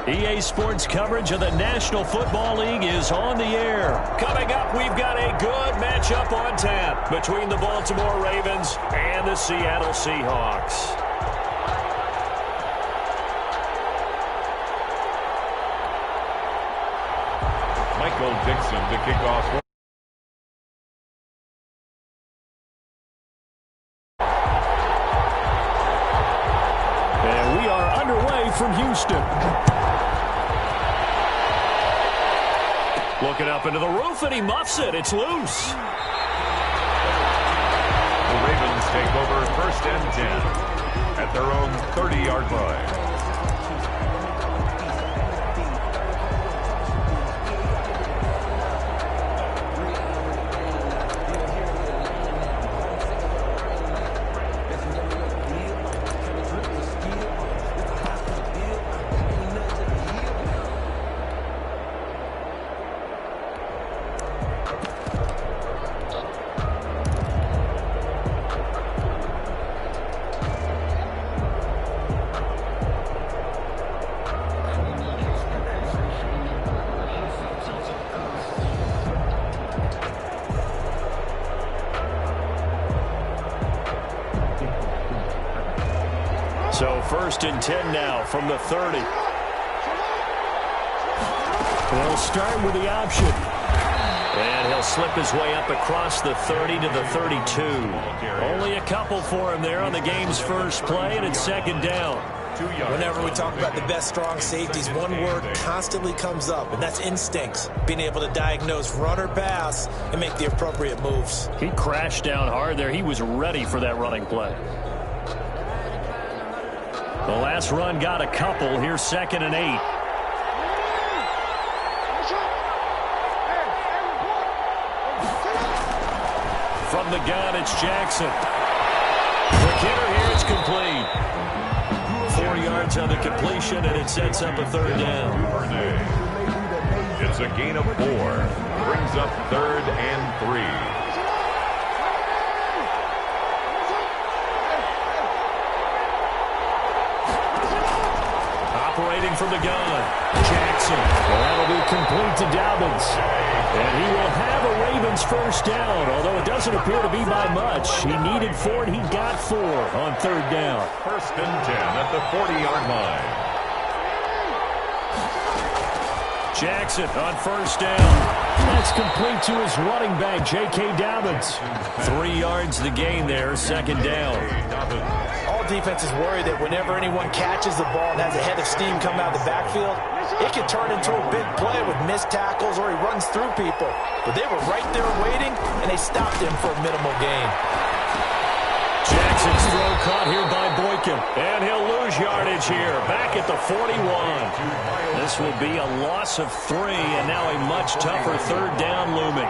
EA Sports coverage of the National Football League is on the air. Coming up, we've got a good matchup on tap between the Baltimore Ravens and the Seattle Seahawks. Michael Dixon to kick off. And we are underway from Houston. Looking up into the roof, and he muffs it. It's loose. The Ravens take over 1st and 10 at their own 30-yard line. So 1st and 10 now from the 30. They'll start with the option. And he'll slip his way up across the 30 to the 32. Only a couple for him there on the game's first play, and it's 2nd down. Whenever we talk about the best strong safeties, one word constantly comes up, and that's instincts. Being able to diagnose run or pass and make the appropriate moves. He crashed down hard there. He was ready for that running play. The last run got a couple. Here's 2nd and 8. From the gun, it's Jackson. The hitter here, it's complete. 4 yards on the completion, and it sets up a 3rd down. It's a gain of 4. Brings up 3rd and 3. Operating from the gun, Jackson. Well, that'll be complete to Dobbins. And he will have a Ravens 1st down, although it doesn't appear to be by much. He needed 4, and he got 4 on 3rd down. 1st and 10 at the 40-yard line. Jackson on 1st down. That's complete to his running back, J.K. Dobbins. 3 yards the gain there, 2nd down. All defenses worry that whenever anyone catches the ball and has a head of steam come out of the backfield, it can turn into a big play with missed tackles or he runs through people. But they were right there waiting, and they stopped him for a minimal gain. Jackson's throw caught here by Boykin, and he'll lose yardage here, back at the 41. This will be a loss of 3, and now a much tougher 3rd down looming.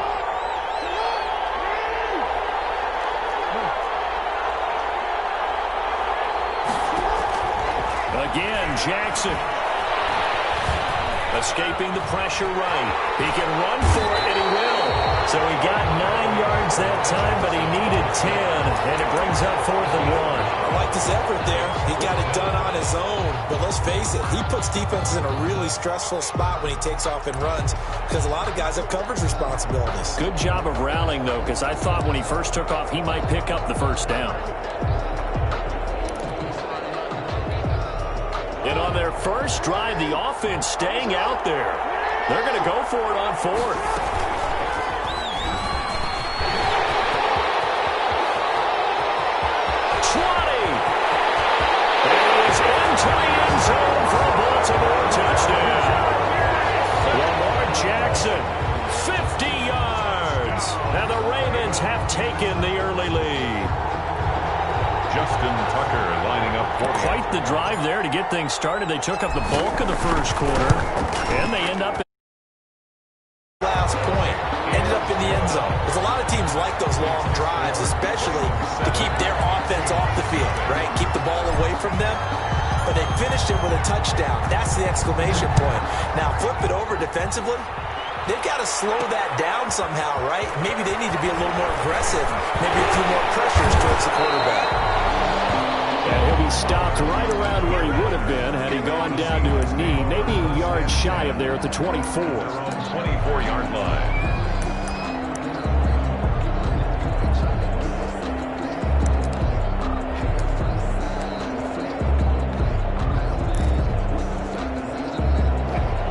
Again, Jackson. Escaping the pressure right. He can run for it, and he will. So he got 9 yards that time, but he needed 10, and it brings up 4th and 1. I liked his effort there. He got it done on his own. But let's face it, he puts defenses in a really stressful spot when he takes off and runs because a lot of guys have coverage responsibilities. Good job of rallying, though, because I thought when he first took off, he might pick up the 1st down. And on their first drive, the offense staying out there. They're going to go for it on 4th. To the end zone for a Baltimore touchdown. Lamar Jackson, 50 yards. Now the Ravens have taken the early lead. Justin Tucker lining up for quite the drive there to get things started. They took up the bulk of the first quarter, and they end up last point, ended up in the end zone. There's a lot of teams like those long drives, especially to keep their offense off the field, right? Keep the ball away from them. But they finished it with a touchdown. That's the exclamation point. Now flip it over defensively. They've got to slow that down somehow, right? Maybe they need to be a little more aggressive. Maybe a few more pressures towards the quarterback. And he'll be be stopped right around where he would have been had he gone down to a knee, maybe a yard shy of there at the 24. 24-yard line.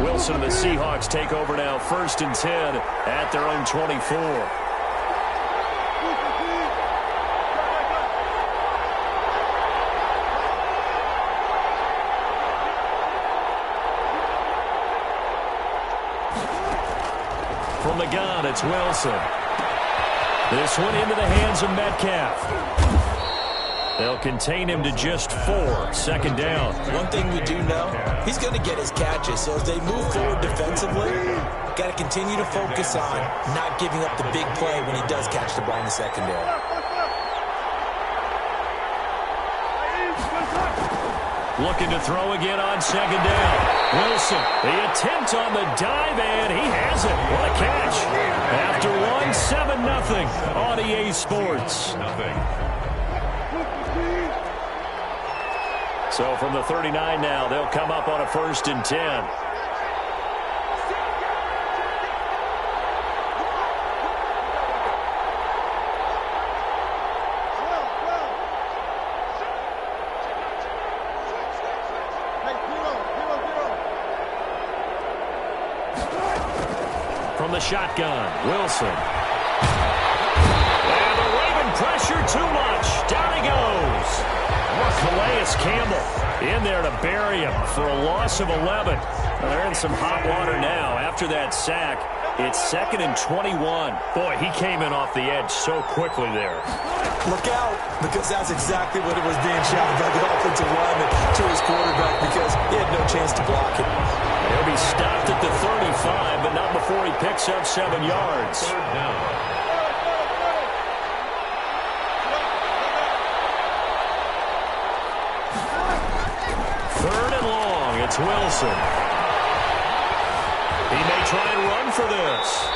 Wilson and the Seahawks take over now, 1st and 10 at their own 24. From the gun, it's Wilson. This one into the hands of Metcalf. They'll contain him to just 4. 2nd down. One thing we do know, he's going to get his catches. So as they move forward defensively, got to continue to focus on not giving up the big play when he does catch the ball in the secondary. Looking to throw again on 2nd down. Wilson, the attempt on the dive, and he has it. What a catch. After one, 7-0 on EA Sports. So from the 39 now, they'll come up on a 1st and 10. From the shotgun, Wilson. And the Raven pressure too much. Down he goes. Calais Campbell in there to bury him for a loss of 11. Well, they're in some hot water now after that sack. It's 2nd and 21. Boy, he came in off the edge so quickly there. Look out, because that's exactly what it was being shouted by the offensive lineman to his quarterback, because he had no chance to block it. He'll be stopped at the 35, but not before he picks up 7 yards. 3rd down. It's Wilson. He may try and run for this.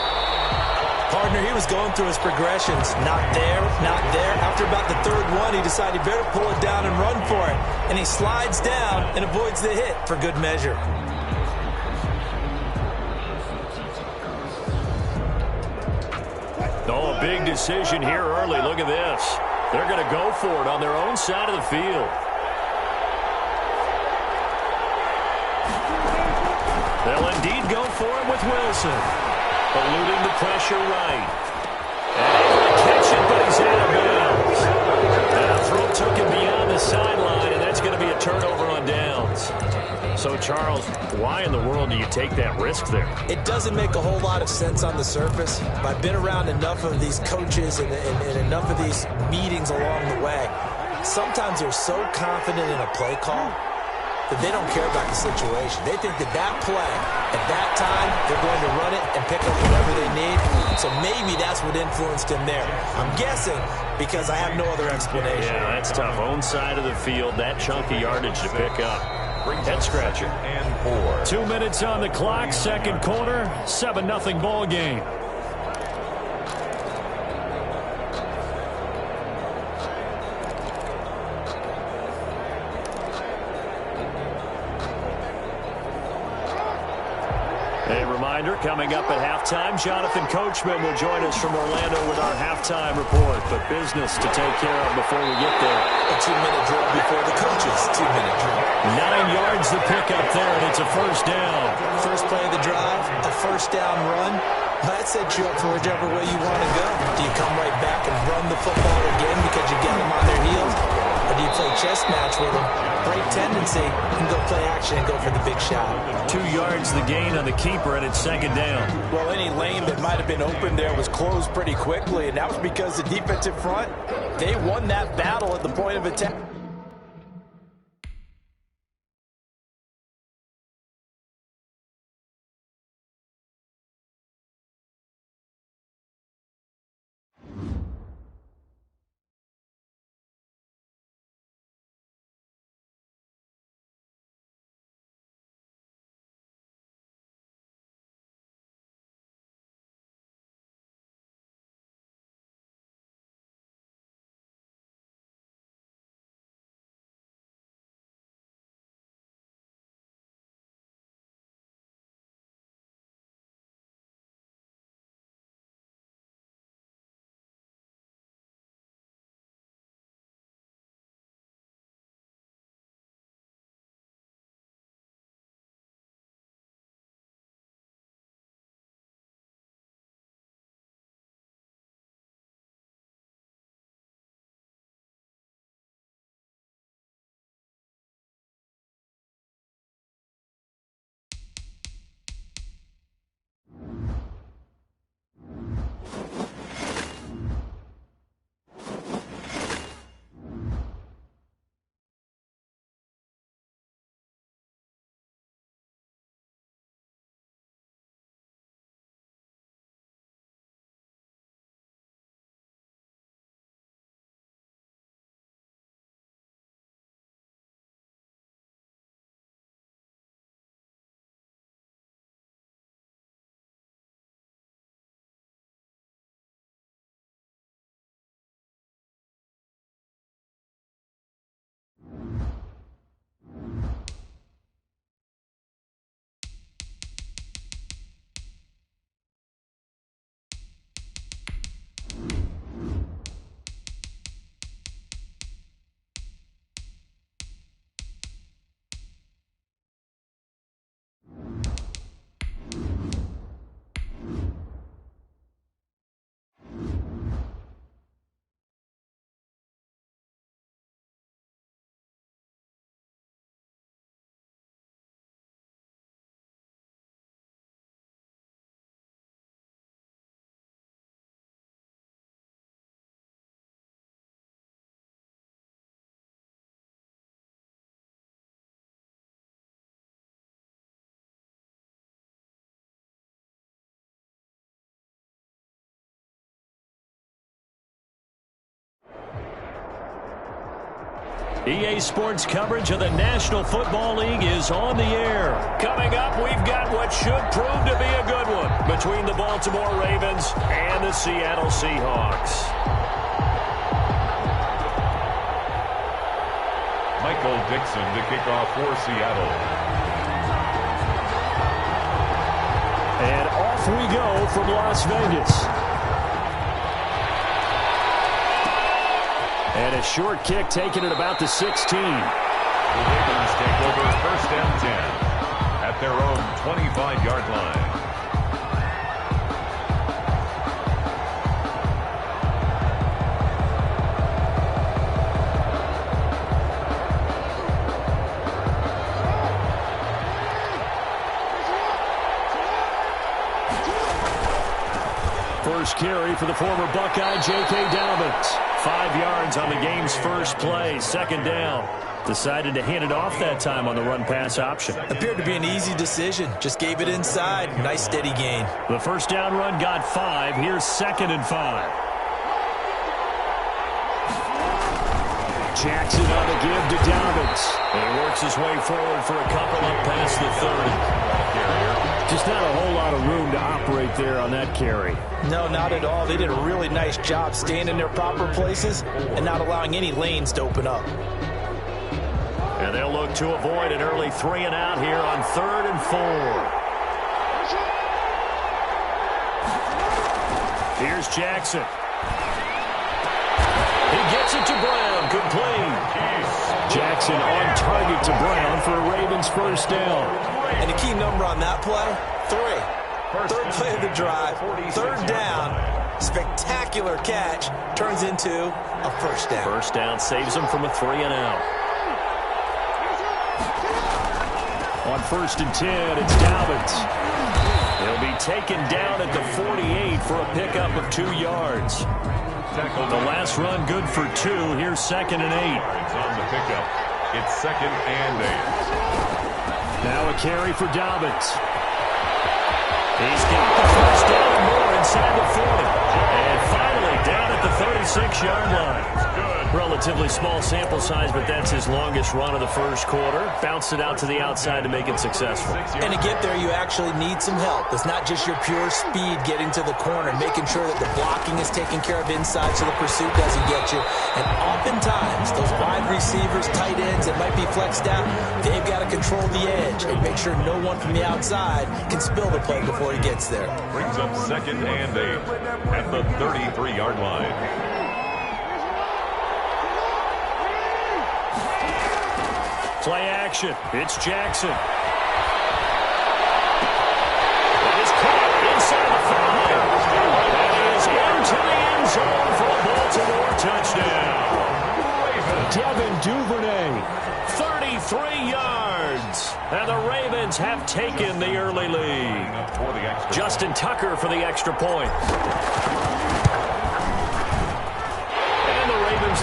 Partner, he was going through his progressions. Not there, not there. After about the 3rd one, he decided he better pull it down and run for it. And he slides down and avoids the hit for good measure. Oh, a big decision here early. Look at this. They're going to go for it on their own side of the field. They'll indeed go for it with Wilson. Eluding the pressure right. And able to catch it, but he's out of bounds. And a throw took him beyond the sideline, and that's going to be a turnover on downs. So, Charles, why in the world do you take that risk there? It doesn't make a whole lot of sense on the surface, but I've been around enough of these coaches and enough of these meetings along the way. Sometimes they're so confident in a play call that they don't care about the situation. They think that that play, at that time, they're going to run it and pick up whatever they need. So maybe that's what influenced him there. I'm guessing because I have no other explanation. Yeah, that's tough. Own side of the field, that chunk of yardage to pick up. Head scratcher. And 4. 2 minutes on the clock, 2nd quarter, 7-0 ball game. A reminder, coming up at halftime, Jonathan Coachman will join us from Orlando with our halftime report. But business to take care of before we get there. A 2-minute drill before the coaches' 2-minute drill. 9 yards to pick up there, and it's a 1st down. First play of the drive, a 1st down run. That sets you up for whichever way you want to go. Do you come right back and run the football again because you get them on their heels? Or do you play chess match with them, break tendency, and go play action and go for the big shot? 2 yards the gain on the keeper, and it's 2nd down. Well, any lane that might have been open there was closed pretty quickly, and that was because the defensive front, they won that battle at the point of attack. EA Sports coverage of the National Football League is on the air. Coming up, we've got what should prove to be a good one between the Baltimore Ravens and the Seattle Seahawks. Michael Dixon to kick off for Seattle. And off we go from Las Vegas. And a short kick taken at about the 16. The Ravens take over first and 10 at their own 25-yard line. First carry for the former Buckeye, J.K. Dobbins. 5 yards on the game's first play. Second down. Decided to hand it off that time on the run-pass option. Appeared to be an easy decision. Just gave it inside. Nice steady gain. The first down run got 5. Here's 2nd and 5. Jackson on the give to Dobbins. And he works his way forward for a couple up past the 30. Just not a whole lot of room to operate there on that carry. No, not at all. They did a really nice job staying in their proper places and not allowing any lanes to open up. And they'll look to avoid an early 3 and out here on 3rd and 4. Here's Jackson. He gets it to Brown, complete. Jackson on target to Brown for a Ravens first down. And the key number on that play, 3. Third play of the drive, 3rd down, spectacular catch, turns into a first down. First down saves him from a 3 and out. On 1st and 10, it's Dobbins. He'll be taken down at the 48 for a pickup of 2 yards. The last run good for 2. Here's 2nd and 8. On the pickup, it's 2nd and 8. Now a carry for Dobbins. He's got the first down and more inside the 40. And finally down at the 36-yard line. Relatively small sample size, but that's his longest run of the first quarter. Bounced it out to the outside to make it successful. And to get there, you actually need some help. It's not just your pure speed getting to the corner, making sure that the blocking is taken care of inside so the pursuit doesn't get you. And oftentimes, those wide receivers, tight ends that might be flexed out, they've got to control the edge and make sure no one from the outside can spill the play before he gets there. Brings up 2nd and 8 at the 33-yard line. Play action. It's Jackson. That is caught inside the 5. That is into the end zone for a Baltimore touchdown. Devin Duvernay, 33 yards. And the Ravens have taken the early lead. Justin Tucker for the extra point.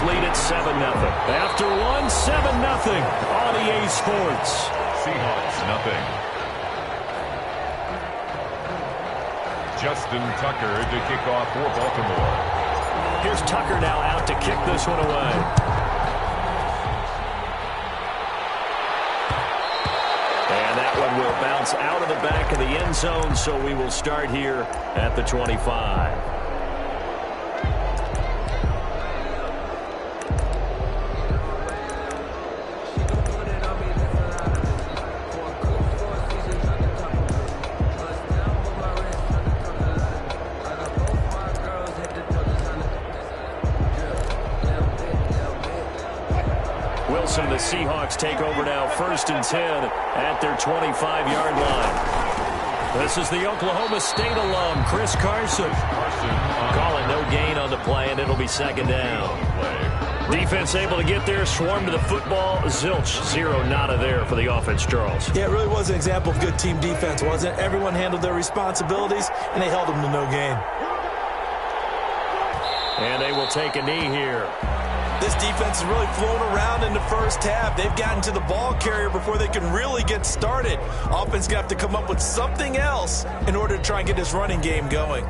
Lead at 7-0. After 1, 7-0 on EA Sports. Seahawks, nothing. Justin Tucker to kick off for Baltimore. Here's Tucker now out to kick this one away. And that one will bounce out of the back of the end zone, so we will start here at the 25. The Seahawks take over now, 1st and 10 at their 25-yard line. This is the Oklahoma State alum, Chris Carson. Calling no gain on the play, and it'll be 2nd down. Defense able to get there, swarm to the football. Zilch, 0 nada there for the offense, Charles. Yeah, it really was an example of good team defense, wasn't it? Everyone handled their responsibilities, and they held them to no gain. And they will take a knee here. This defense is really flown around in the first half. They've gotten to the ball carrier before they can really get started. Offense got to come up with something else in order to try and get this running game going.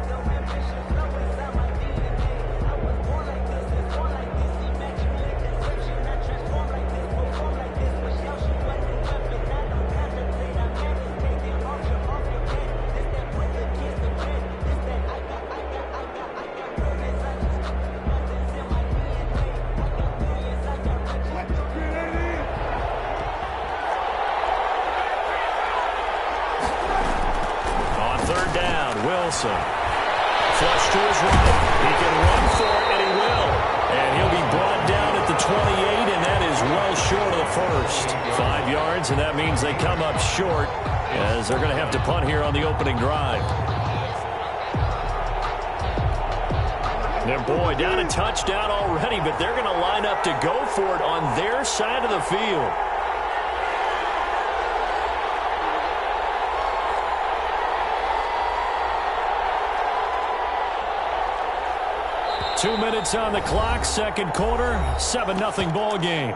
Wilson. Flush to his right. He can run for it, and he will. And he'll be brought down at the 28, and that is well short of the first. 5 yards, and that means they come up short as they're going to have to punt here on the opening drive. And boy, down a touchdown already, but they're going to line up to go for it on their side of the field. Two minutes on the clock, second quarter, 7-0 ball game.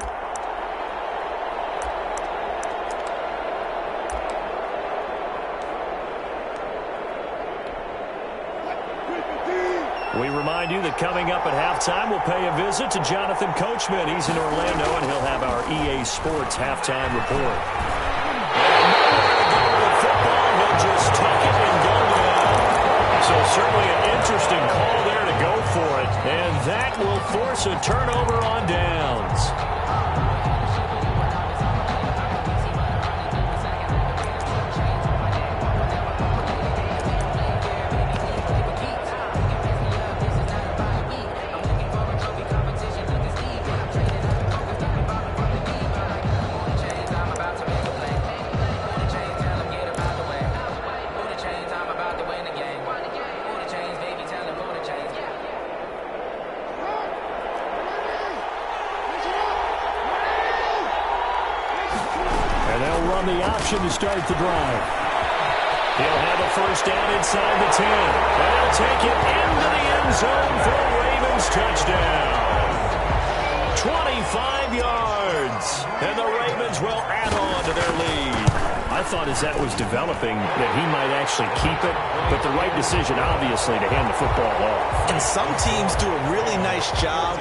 We remind you that coming up at halftime, we'll pay a visit to Jonathan Coachman. He's in Orlando, and he'll have our EA Sports halftime report. And nowhere to go with football. He'll just tuck it and go down. So certainly an interesting call there to go for it. And that will force a turnover on downs. The option to start the drive. He'll have a first down inside the 10. And he'll take it into the end zone for a Ravens touchdown. 25 yards. And the Ravens will add on to their lead. I thought as that was developing that he might actually keep it, but the right decision, obviously, to hand the football off. And some teams do a really nice job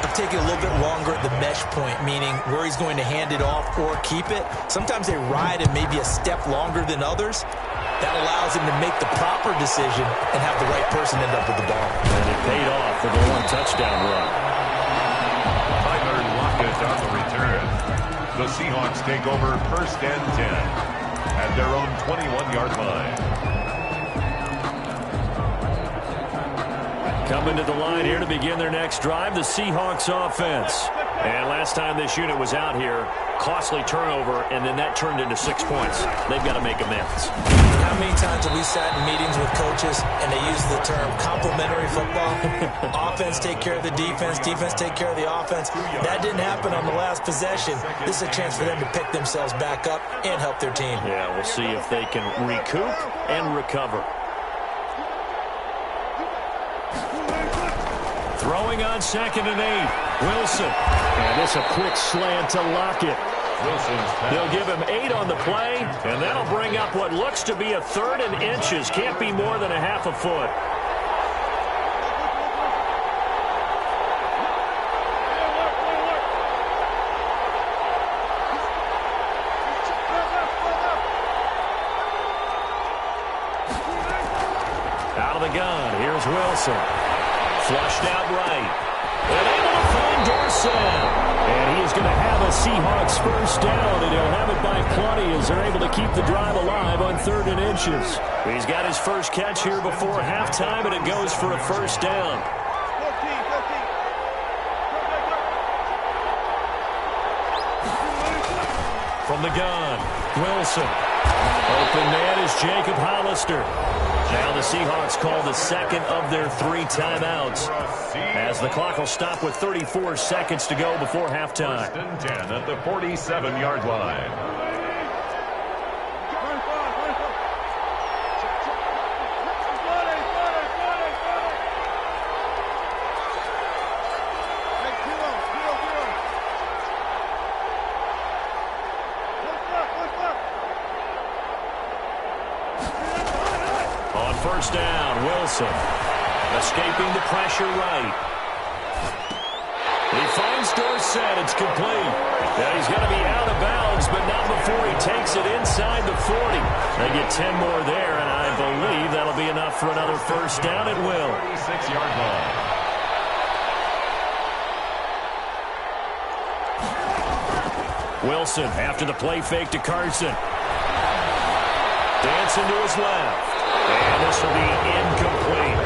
of taking a little bit longer at the mesh point, meaning where he's going to hand it off or keep it. Sometimes they ride it maybe a step longer than others. That allows him to make the proper decision and have the right person end up with the ball. And it paid off for the long touchdown run. Tyler Lockett on the return. The Seahawks take over first and 10 at their own 21-yard line. Coming to the line here to begin their next drive, the Seahawks offense. And last time this unit was out here, costly turnover, and then that turned into 6 points. They've got to make amends. How many times have we sat in meetings with coaches and they use the term complementary football? Offense take care of the defense, defense take care of the offense. That didn't happen on the last possession. This is a chance for them to pick themselves back up and help their team. Yeah, we'll see if they can recoup and recover. Throwing on 2nd and 8. Wilson. And this a quick slant to Lockett. They'll give him 8 on the play, and that'll bring up what looks to be a 3rd and inches. Can't be more than a half a foot. Out of the gun, here's Wilson. Flushed out right. And able to find Dorsett. And he is going to have a Seahawks first down, and he'll have it by plenty as they're able to keep the drive alive on 3rd and inches. He's got his first catch here before halftime, and it goes for a first down. From the gun, Wilson. Open man is Jacob Hollister. Now the Seahawks call the second of their 3 timeouts as the clock will stop with 34 seconds to go before halftime. 1st and 10 at the 47-yard line. First down, Wilson. Escaping the pressure right. He finds Dorsett. It's complete. Now he's going to be out of bounds, but not before he takes it inside the 40. They get 10 more there, and I believe that'll be enough for another first down at will. 36-yard line. Wilson after the play fake to Carson. Dancing to his left. And And this will be incomplete.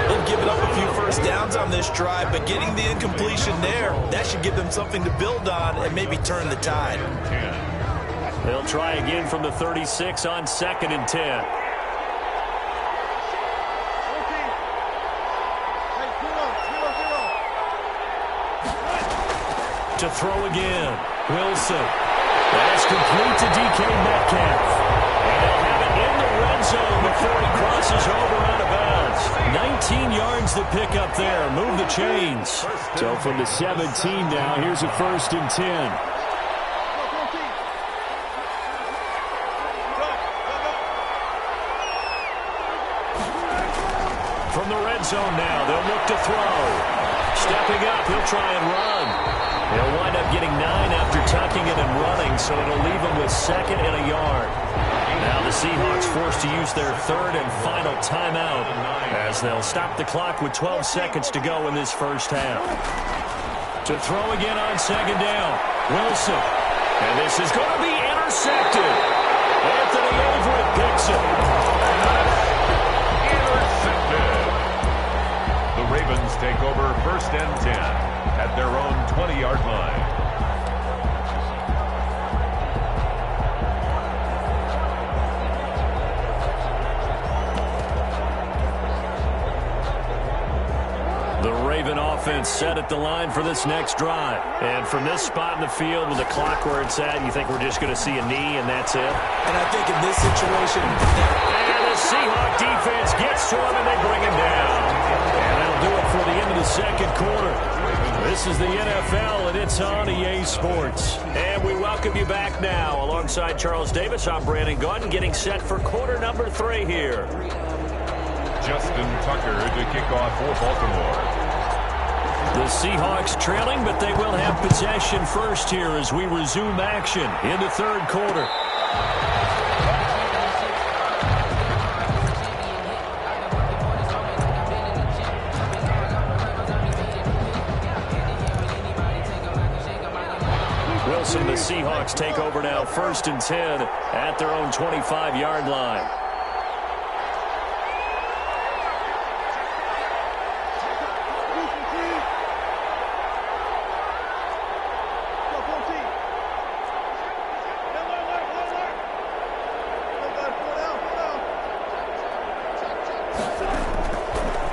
They've given up a few first downs on this drive, but getting the incompletion there, that should give them something to build on and maybe turn the tide. They'll try again from the 36 on 2nd and 10. To throw again, Wilson. That's complete to DK Metcalf. And they'll have it in the red zone before he crosses over out of bounds. 19 yards to pick up there. Move the chains. So from the 17 now, here's a 1st and 10. From the red zone now, they'll look to throw. Stepping up, he'll try and run. He'll wind up getting 9 after tucking it and running, so it'll leave him with 2nd and a yard. Now the Seahawks forced to use their 3rd and final timeout as they'll stop the clock with 12 seconds to go in this first half. To throw again on 2nd down, Wilson. And this is going to be intercepted. Anthony Everett picks it. Intercepted. The Ravens take over 1st and 10 at their own 20-yard line. The Raven offense set at the line for this next drive. And from this spot in the field with the clock where it's at, you think we're just going to see a knee and that's it? And I think in this situation... And the Seahawk defense gets to him and they bring him down. And that'll do it for the end of the 2nd quarter. This is the NFL, and it's on EA Sports. And we welcome you back now. Alongside Charles Davis, I'm Brandon Gaudin, getting set for quarter number 3 here. Justin Tucker to kick off for Baltimore. The Seahawks trailing, but they will have possession first here as we resume action in the 3rd quarter. Wilson, the Seahawks take over now 1st and 10 at their own 25-yard line.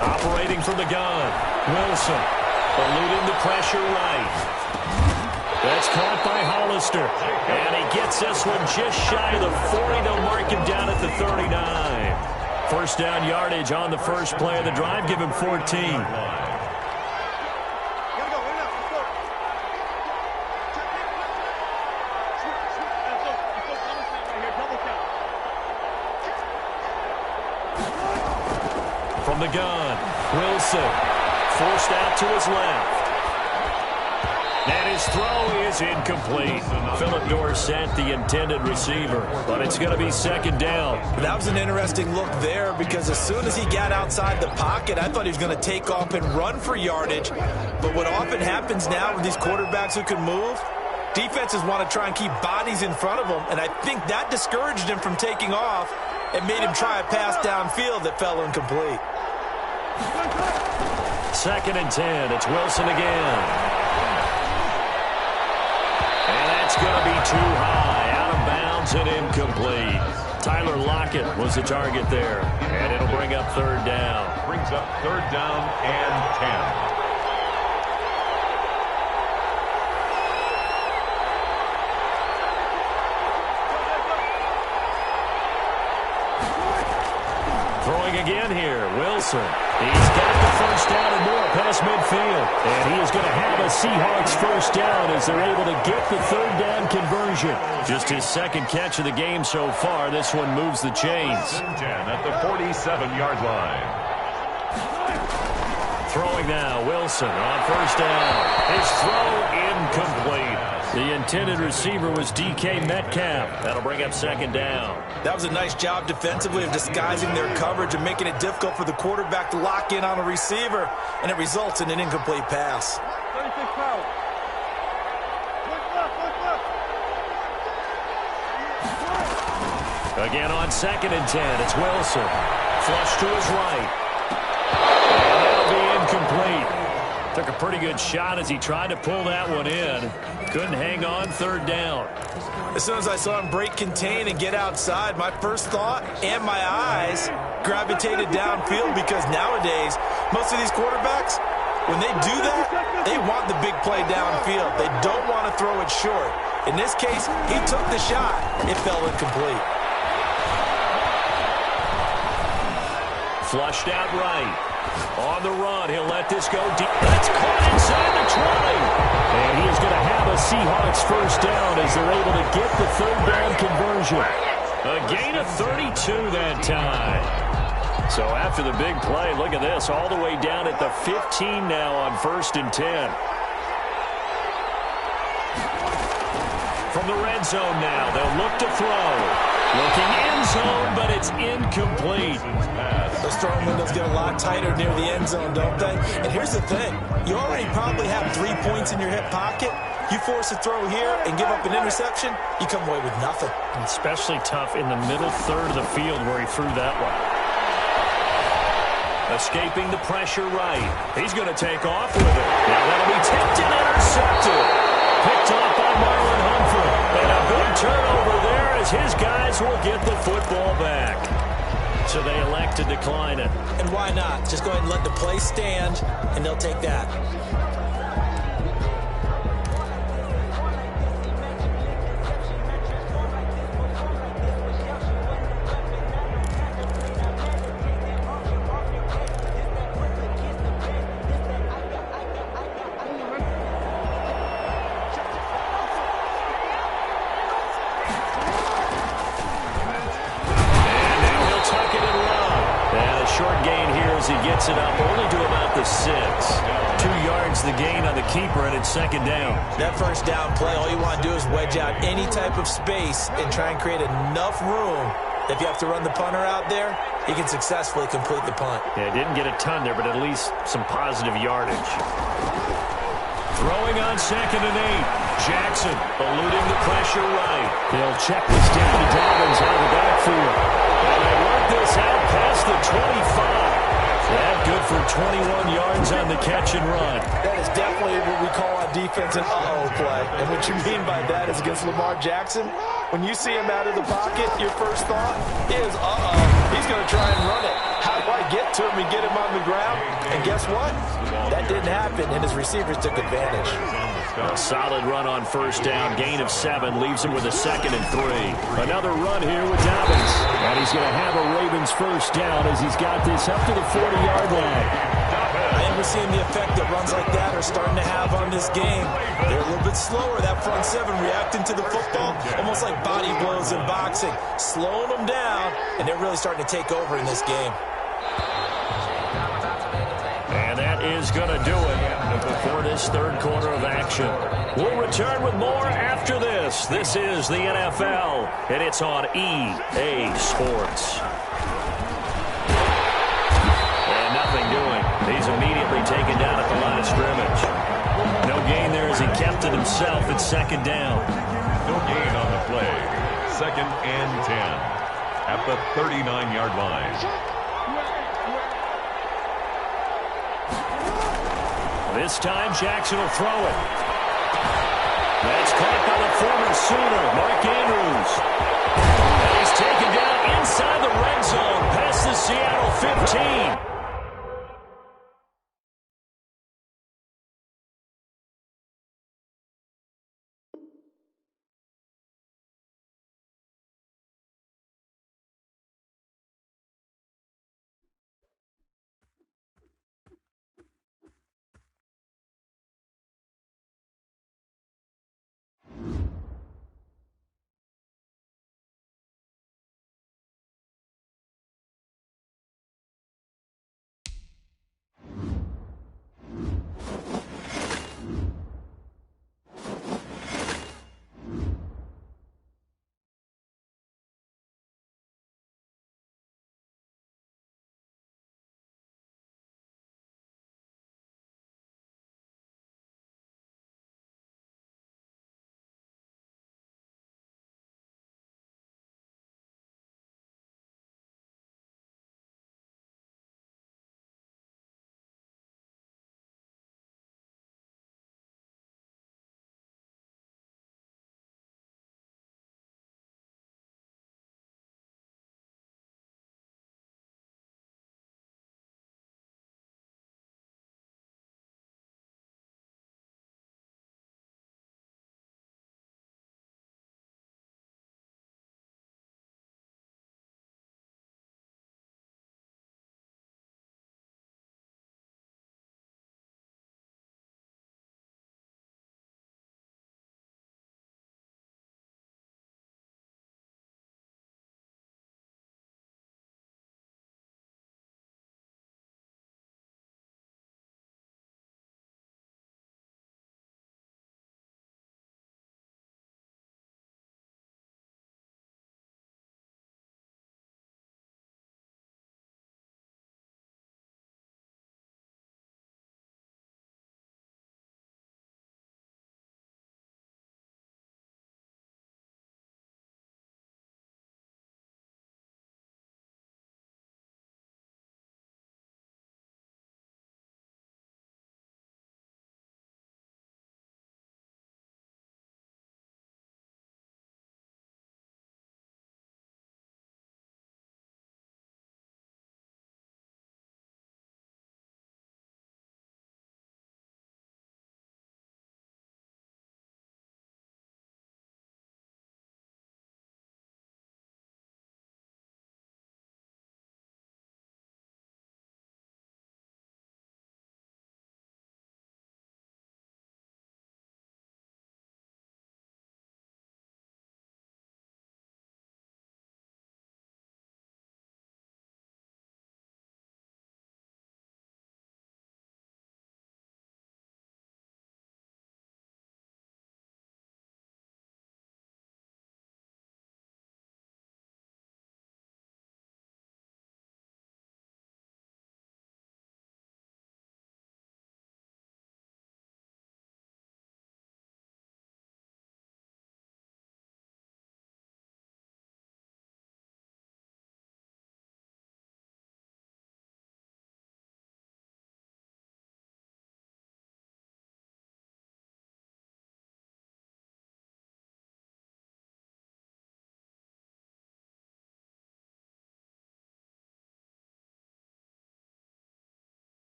Operating from the gun, Wilson, eluding the pressure right. That's caught by Hollister, and he gets this one just shy of the 40. They'll mark him down at the 39. 1st down yardage on the first play of the drive, give him 14. From the gun, Wilson, forced out to his left. And his throw is incomplete. Philip Dorsett, the intended receiver, but it's going to be 2nd down. That was an interesting look there because as soon as he got outside the pocket, I thought he was going to take off and run for yardage. But what often happens now with these quarterbacks who can move, defenses want to try and keep bodies in front of them, and I think that discouraged him from taking off and made him try a pass downfield that fell incomplete. 2nd and 10. It's Wilson again. It's going to be too high, out of bounds and incomplete. Tyler Lockett was the target there, and it'll bring up 3rd down. Brings up 3rd down and 10. Throwing again here, Wilson. He's got the 1st down and more past midfield. And he is going to have a Seahawks 1st down as they're able to get the 3rd down conversion. Just his 2nd catch of the game so far. This one moves the chains. 10 at the 47-yard line. Throwing now, Wilson on 1st down. His throw incomplete. The intended receiver was DK Metcalf. That'll bring up 2nd down. That was a nice job defensively of disguising their coverage and making it difficult for the quarterback to lock in on a receiver, and it results in an incomplete pass. 36 power. Again on 2nd and 10, it's Wilson. flush to his right. And that'll be incomplete. Took a pretty good shot as he tried to pull that one in. Couldn't hang on, third down. As soon as I saw him break contain and get outside, my first thought and my eyes gravitated downfield, because nowadays, most of these quarterbacks, when they do that, they want the big play downfield. They don't want to throw it short. In this case, he took the shot. It fell incomplete. Flushed out right. On the run, he'll let this go deep. That's caught inside the 20. And he is going to have a Seahawks first down as they're able to get the third down conversion. A gain of 32 that time. So after the big play, look at this, all the way down at the 15 now on 1st and 10. From the red zone now, they'll look to throw. Looking end zone, but it's incomplete. Those throwing windows get a lot tighter near the end zone, don't they? And here's the thing. You already probably have 3 points in your hip pocket. You force a throw here and give up an interception, you come away with nothing. Especially tough in the middle third of the field where he threw that one. Escaping the pressure right. He's going to take off with it. Now that'll be tipped and intercepted. Picked off by Marlon Humphrey. And a big turnover there as his guys will get the football back. So they elect to decline it. And why not? Just go ahead and let the play stand, and they'll take that. He gets it up only to about the 6. 2 yards the gain on the keeper, and it's second down. That first down play, all you want to do is wedge out any type of space and try and create enough room. If you have to run the punter out there, he can successfully complete the punt. Yeah, didn't get a ton there, but at least some positive yardage. Throwing on 2nd and 8. Jackson eluding the pressure right. He'll check this down to Dobbins out of the backfield. And they work this out past the 25. That good for 21 yards on the catch and run. That is definitely what we call on defense an uh-oh play. And what you mean by that is against Lamar Jackson, when you see him out of the pocket, your first thought is, uh-oh, he's going to try and run it. How do I get to him and get him on the ground? And guess what? That didn't happen, and his receivers took advantage. A solid run on first down. Gain of 7 leaves him with a 2nd and 3. Another run here with Dobbins. And he's going to have a Ravens first down as he's got this up to the 40-yard line. I think we're seeing the effect that runs like that are starting to have on this game. They're a little bit slower, that front 7 reacting to the football, almost like body blows in boxing, slowing them down, and they're really starting to take over in this game. And that is going to do it for this third quarter of action. We'll return with more after this. This is the NFL, and it's on EA Sports. And nothing doing. He's immediately taken down at the line of scrimmage. No gain there as he kept it himself at 2nd down. No gain on the play. 2nd and 10 at the 39-yard line. This time, Jackson will throw it. That's caught by the former Sooner, Mark Andrews. And he's taken down inside the red zone, past the Seattle 15.